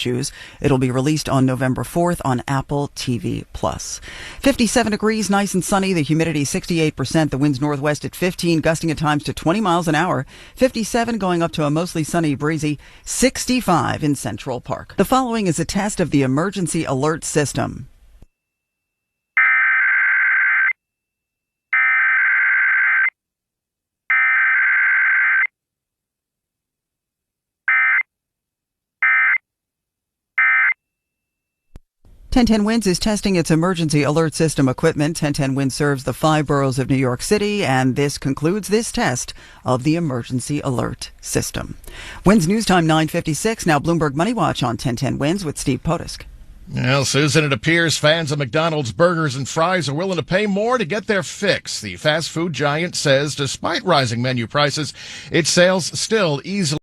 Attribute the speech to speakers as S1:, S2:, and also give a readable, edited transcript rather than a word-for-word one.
S1: issues. It'll be released on November 4th on Apple TV+. 57 degrees, nice and sunny. The humidity 68%. The winds northwest at 15, gusting at times to 20 miles an hour. 57 going up to a mostly sunny, breezy 65 in Central Park. The following is a test of the emergency alert system. .10 Winds is testing its emergency alert system equipment. 1010 Winds serves the 5 boroughs of New York City, and this concludes this test of the emergency alert system. Winds News Time 9:56. Now Bloomberg Money Watch on 1010 Winds with Steve Potisk.
S2: Well, Susan, it appears fans of McDonald's burgers and fries are willing to pay more to get their fix. The fast food giant says despite rising menu prices, its sales still easily